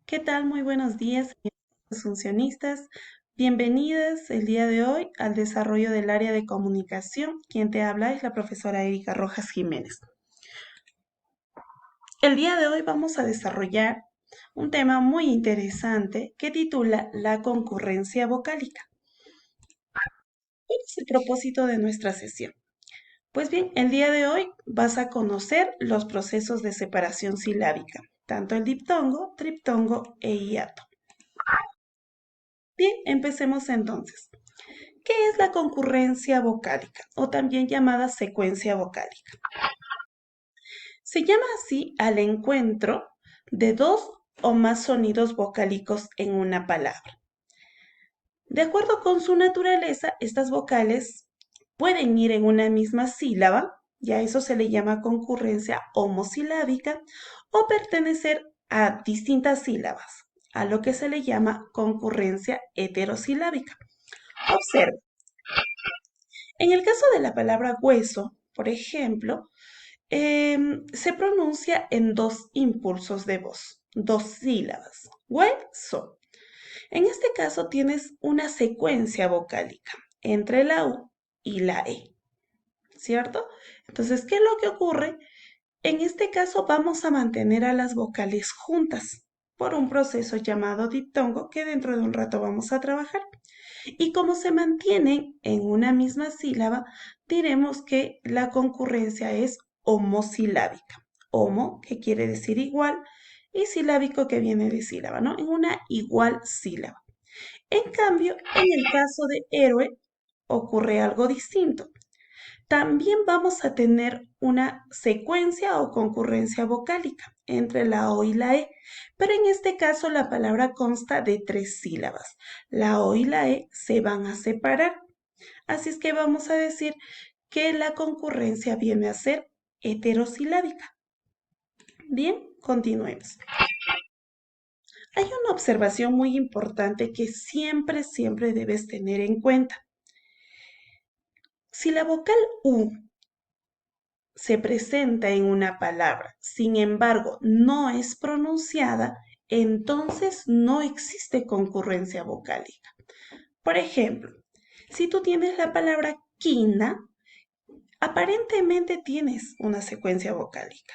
¿Qué tal? Muy buenos días, funcionistas. Bienvenidas el día de hoy al desarrollo del área de comunicación. Quien te habla es la profesora Erika Rojas Jiménez. El día de hoy vamos a desarrollar un tema muy interesante que titula la concurrencia vocálica. ¿Cuál es el propósito de nuestra sesión? Pues bien, el día de hoy vas a conocer los procesos de separación silábica, tanto el diptongo, triptongo e hiato. Bien, empecemos entonces. ¿Qué es la concurrencia vocálica o también llamada secuencia vocálica? Se llama así al encuentro de dos o más sonidos vocálicos en una palabra. De acuerdo con su naturaleza, estas vocales pueden ir en una misma sílaba, ya eso se le llama concurrencia homosilábica, o pertenecer a distintas sílabas, a lo que se le llama concurrencia heterosilábica. Observe. En el caso de la palabra hueso, por ejemplo, se pronuncia en dos impulsos de voz, dos sílabas. Hueso. En este caso tienes una secuencia vocálica entre la U y la E, ¿cierto? Entonces, ¿qué es lo que ocurre? En este caso vamos a mantener a las vocales juntas por un proceso llamado diptongo que dentro de un rato vamos a trabajar. Y como se mantienen en una misma sílaba, diremos que la concurrencia es homosilábica. Homo, que quiere decir igual, y silábico, que viene de sílaba, ¿no? En una igual sílaba. En cambio, en el caso de héroe, ocurre algo distinto. También vamos a tener una secuencia o concurrencia vocálica entre la O y la E, pero en este caso la palabra consta de tres sílabas. La O y la E se van a separar. Así es que vamos a decir que la concurrencia viene a ser heterosilábica. Bien, continuemos. Hay una observación muy importante que siempre debes tener en cuenta. Si la vocal U se presenta en una palabra, sin embargo, no es pronunciada, entonces no existe concurrencia vocálica. Por ejemplo, si tú tienes la palabra quina, aparentemente tienes una secuencia vocálica.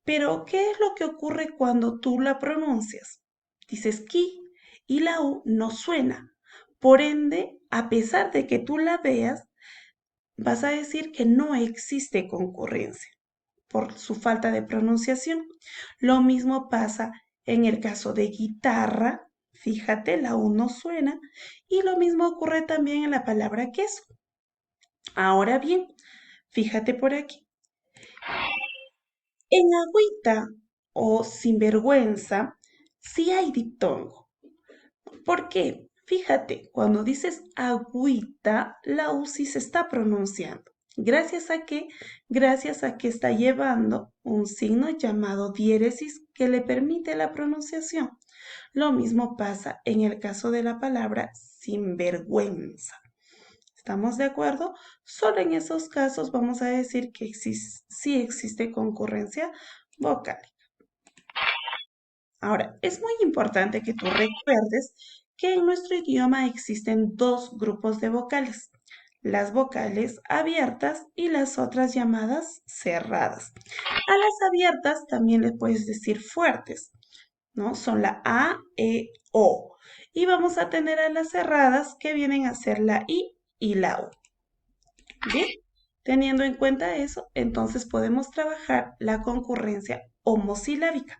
Pero, ¿qué es lo que ocurre cuando tú la pronuncias? Dices ki y la U no suena. Por ende, a pesar de que tú la veas, vas a decir que no existe concurrencia por su falta de pronunciación. Lo mismo pasa en el caso de guitarra. Fíjate, la U no suena. Y lo mismo ocurre también en la palabra queso. Ahora bien, fíjate por aquí. En agüita o sinvergüenza, sí hay diptongo. ¿Por qué? Fíjate, cuando dices agüita, la U sí se está pronunciando. ¿Gracias a qué? Gracias a que está llevando un signo llamado diéresis que le permite la pronunciación. Lo mismo pasa en el caso de la palabra sinvergüenza. ¿Estamos de acuerdo? Solo en esos casos vamos a decir que sí existe concurrencia vocal. Ahora, es muy importante que tú recuerdes que en nuestro idioma existen dos grupos de vocales, las vocales abiertas y las otras llamadas cerradas. A las abiertas también le puedes decir fuertes, ¿no? Son la A, E, O. Y vamos a tener a las cerradas que vienen a ser la I y la U. Bien, teniendo en cuenta eso, entonces podemos trabajar la concurrencia homosilábica.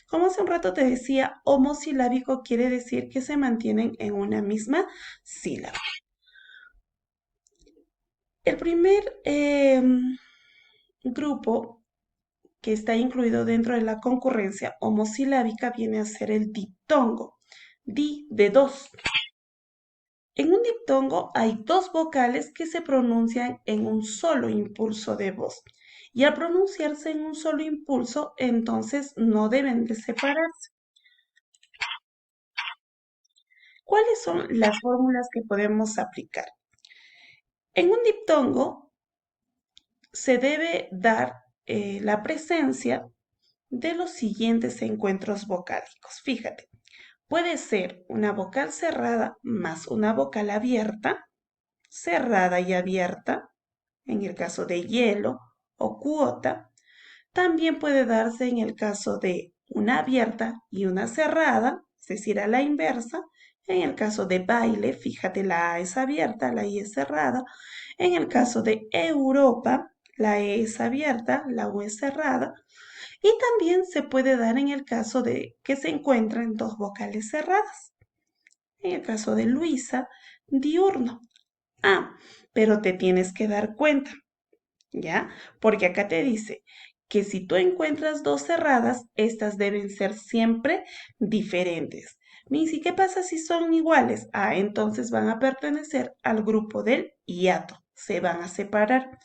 Como hace un rato te decía, homosilábico quiere decir que se mantienen en una misma sílaba. El primer grupo que está incluido dentro de la concurrencia homosilábica viene a ser el diptongo. Di de dos. En un diptongo hay dos vocales que se pronuncian en un solo impulso de voz. Y al pronunciarse en un solo impulso, entonces no deben de separarse. ¿Cuáles son las fórmulas que podemos aplicar? En un diptongo se debe dar la presencia de los siguientes encuentros vocálicos. Fíjate, puede ser una vocal cerrada más una vocal abierta, cerrada y abierta, en el caso de hielo o cuota. También puede darse en el caso de una abierta y una cerrada, es decir, a la inversa. En el caso de baile, fíjate, la A es abierta, la I es cerrada. En el caso de Europa, la E es abierta, la U es cerrada. Y también se puede dar en el caso de que se encuentren dos vocales cerradas. En el caso de Luisa, diurno. Ah, pero te tienes que dar cuenta, ¿ya? Porque acá te dice que si tú encuentras dos cerradas, estas deben ser siempre diferentes. Missy, ¿qué pasa si son iguales? Ah, entonces van a pertenecer al grupo del hiato, se van a separar.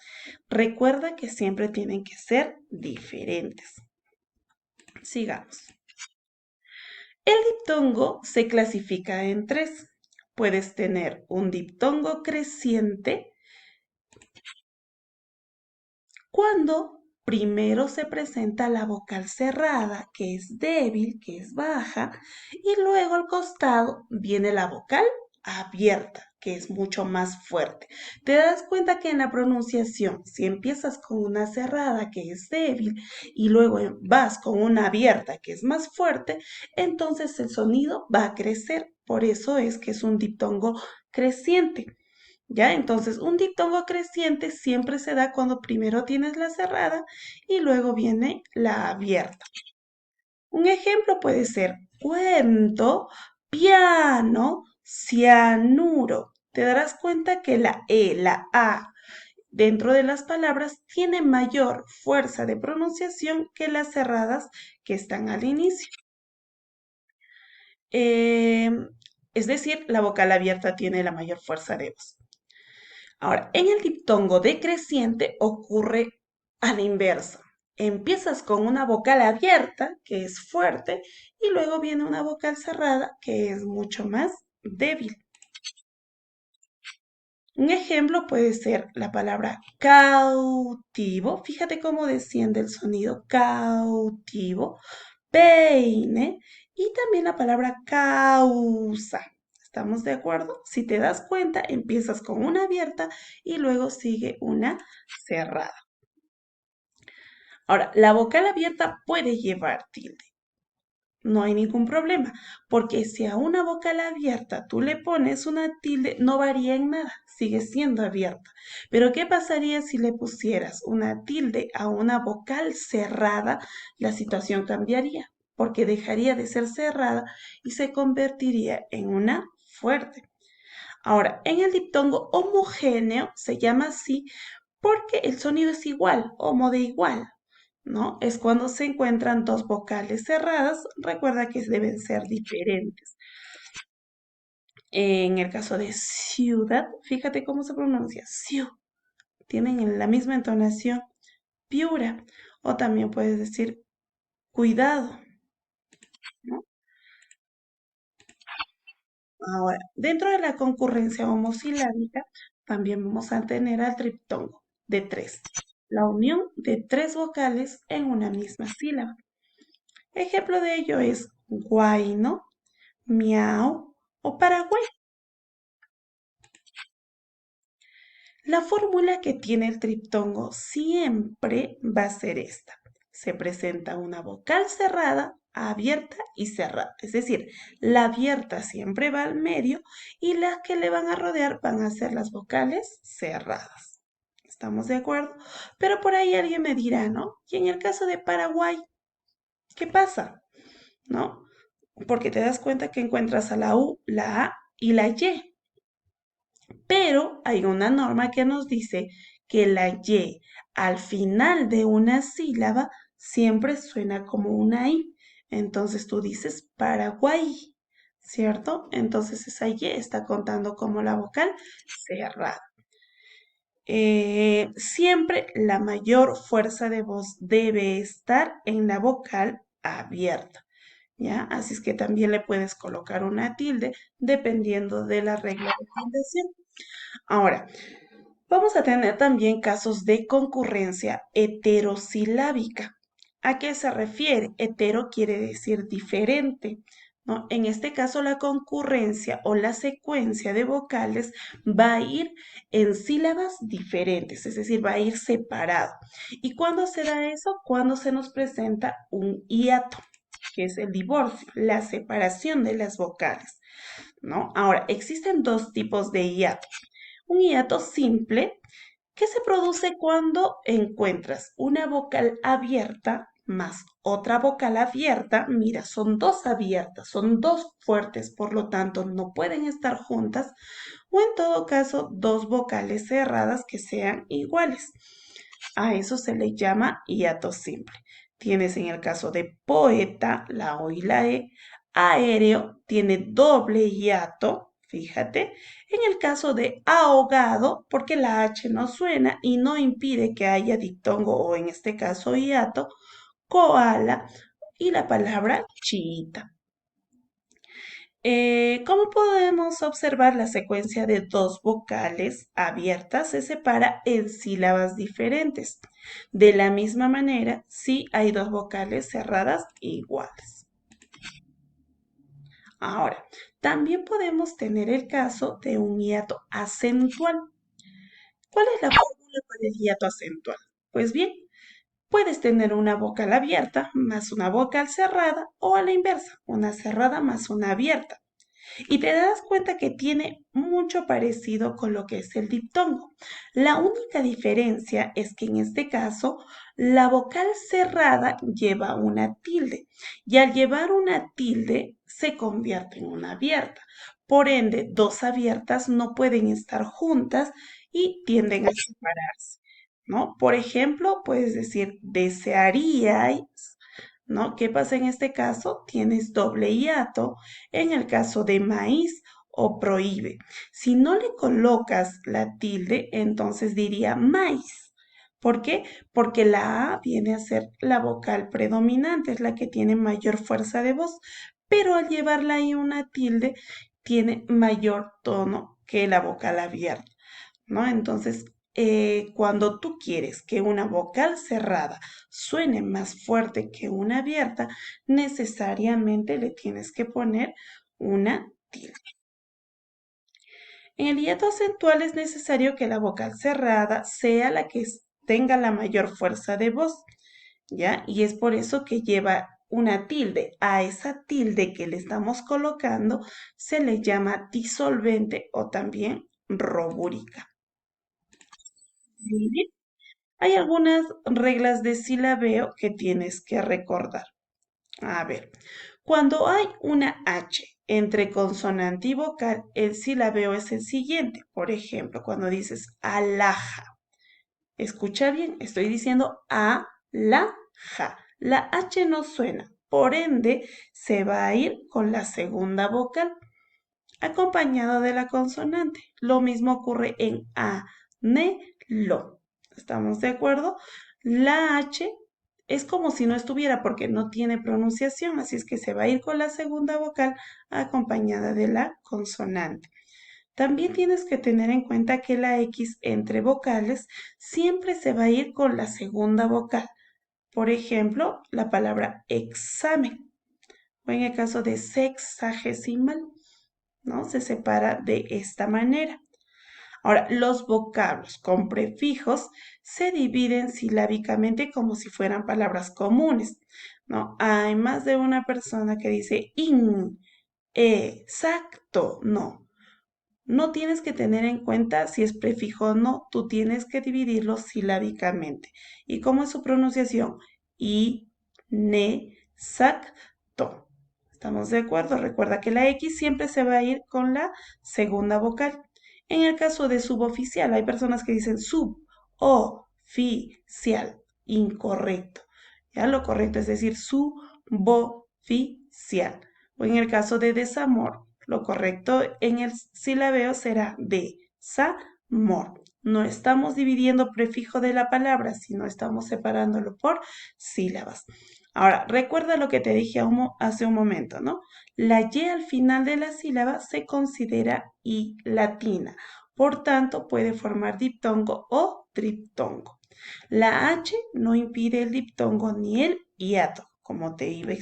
Recuerda que siempre tienen que ser diferentes. Sigamos. El diptongo se clasifica en tres. Puedes tener un diptongo creciente cuando primero se presenta la vocal cerrada, que es débil, que es baja, y luego al costado viene la vocal abierta, que es mucho más fuerte. Te das cuenta que en la pronunciación, si empiezas con una cerrada que es débil y luego vas con una abierta que es más fuerte, entonces el sonido va a crecer. Por eso es que es un diptongo creciente. ¿Ya? Entonces, un diptongo creciente siempre se da cuando primero tienes la cerrada y luego viene la abierta. Un ejemplo puede ser cuento, piano, cianuro. Te darás cuenta que la E, la A dentro de las palabras tiene mayor fuerza de pronunciación que las cerradas que están al inicio. Eh, es decir, la vocal abierta tiene la mayor fuerza de voz. Ahora, en el diptongo decreciente ocurre a la inversa. Empiezas con una vocal abierta, que es fuerte, y luego viene una vocal cerrada, que es mucho más débil. Un ejemplo puede ser la palabra cautivo. Fíjate cómo desciende el sonido cautivo, peine y también la palabra causa. ¿Estamos de acuerdo? Si te das cuenta, empiezas con una abierta y luego sigue una cerrada. Ahora, la vocal abierta puede llevar tilde. No hay ningún problema, porque si a una vocal abierta tú le pones una tilde, no varía en nada, sigue siendo abierta. Pero ¿qué pasaría si le pusieras una tilde a una vocal cerrada? La situación cambiaría, porque dejaría de ser cerrada y se convertiría en una fuerte. Ahora, en el diptongo homogéneo se llama así porque el sonido es igual, homo de igual, ¿no? Es cuando se encuentran dos vocales cerradas, recuerda que deben ser diferentes. En el caso de ciudad, fíjate cómo se pronuncia, ciu, tienen la misma entonación, piura, o también puedes decir cuidado, ¿no? Ahora, dentro de la concurrencia homosilábica, también vamos a tener al triptongo de tres, la unión de tres vocales en una misma sílaba. Ejemplo de ello es guayno, miau o Paraguay. La fórmula que tiene el triptongo siempre va a ser esta. Se presenta una vocal cerrada, abierta y cerrada. Es decir, la abierta siempre va al medio y las que le van a rodear van a ser las vocales cerradas. ¿Estamos de acuerdo? Pero por ahí alguien me dirá, ¿no? Y en el caso de Paraguay, ¿qué pasa? ¿No? Porque te das cuenta que encuentras a la U, la A y la Y. Pero hay una norma que nos dice que la Y al final de una sílaba siempre suena como una I. Entonces tú dices Paraguay, ¿cierto? Entonces esa Y está contando como la vocal cerrada. Siempre la mayor fuerza de voz debe estar en la vocal abierta. ¿Ya? Así es que también le puedes colocar una tilde dependiendo de la regla de fundación. Ahora, vamos a tener también casos de concurrencia heterosilábica. ¿A qué se refiere? Hetero quiere decir diferente, ¿no? En este caso, la concurrencia o la secuencia de vocales va a ir en sílabas diferentes, es decir, va a ir separado. ¿Y cuándo se da eso? Cuando se nos presenta un hiato, que es el divorcio, la separación de las vocales, ¿no? Ahora, existen dos tipos de hiato. Un hiato simple, que se produce cuando encuentras una vocal abierta más otra vocal abierta. Mira, son dos abiertas, son dos fuertes, por lo tanto no pueden estar juntas, o en todo caso dos vocales cerradas que sean iguales. A eso se le llama hiato simple. Tienes en el caso de poeta, la O y la E. Aéreo tiene doble hiato, fíjate. En el caso de ahogado, porque la H no suena y no impide que haya diptongo o en este caso hiato. Koala y la palabra chiita. ¿Cómo podemos observar la secuencia de dos vocales abiertas? Se separa en sílabas diferentes. De la misma manera, si hay dos vocales cerradas iguales. Ahora, también podemos tener el caso de un hiato acentual. ¿Cuál es la fórmula para el hiato acentual? Pues bien, puedes tener una vocal abierta más una vocal cerrada o a la inversa, una cerrada más una abierta. Y te das cuenta que tiene mucho parecido con lo que es el diptongo. La única diferencia es que en este caso la vocal cerrada lleva una tilde y al llevar una tilde se convierte en una abierta. Por ende, dos abiertas no pueden estar juntas y tienden a separarse, ¿no? Por ejemplo, puedes decir desearíais, ¿no? ¿Qué pasa en este caso? Tienes doble hiato en el caso de maíz o prohíbe. Si no le colocas la tilde, entonces diría maíz. ¿Por qué? Porque la A viene a ser la vocal predominante, es la que tiene mayor fuerza de voz, pero al llevarla ahí una tilde, tiene mayor tono que la vocal abierta, ¿no? Entonces, cuando tú quieres que una vocal cerrada suene más fuerte que una abierta, necesariamente le tienes que poner una tilde. En el hiato acentual es necesario que la vocal cerrada sea la que tenga la mayor fuerza de voz, ¿ya? Y es por eso que lleva una tilde. A esa tilde que le estamos colocando se le llama disolvente o también robúrica. Muy bien. Hay algunas reglas de silabeo que tienes que recordar. A ver, cuando hay una H entre consonante y vocal, el silabeo es el siguiente. Por ejemplo, cuando dices alhaja, escucha bien, estoy diciendo a-la-ja. La H no suena, por ende, se va a ir con la segunda vocal, acompañada de la consonante. Lo mismo ocurre en a, ne, lo. ¿Estamos de acuerdo? La H es como si no estuviera porque no tiene pronunciación, así es que se va a ir con la segunda vocal acompañada de la consonante. También tienes que tener en cuenta que la X entre vocales siempre se va a ir con la segunda vocal. Por ejemplo, la palabra examen, o en el caso de sexagesimal, ¿no? Se separa de esta manera. Ahora, los vocablos con prefijos se dividen silábicamente como si fueran palabras comunes, ¿no? Hay más de una persona que dice exacto, no. No tienes que tener en cuenta si es prefijo o no, tú tienes que dividirlo silábicamente. ¿Y cómo es su pronunciación? Exacto. ¿Estamos de acuerdo? Recuerda que la X siempre se va a ir con la segunda vocal. En el caso de suboficial, hay personas que dicen suboficial. Incorrecto. Ya lo correcto es decir suboficial. O en el caso de desamor, lo correcto en el silabeo será desamor. No estamos dividiendo prefijo de la palabra, sino estamos separándolo por sílabas. Ahora, recuerda lo que te dije hace un momento, ¿no? La Y al final de la sílaba se considera I latina, por tanto puede formar diptongo o triptongo. La H no impide el diptongo ni el hiato, como te iba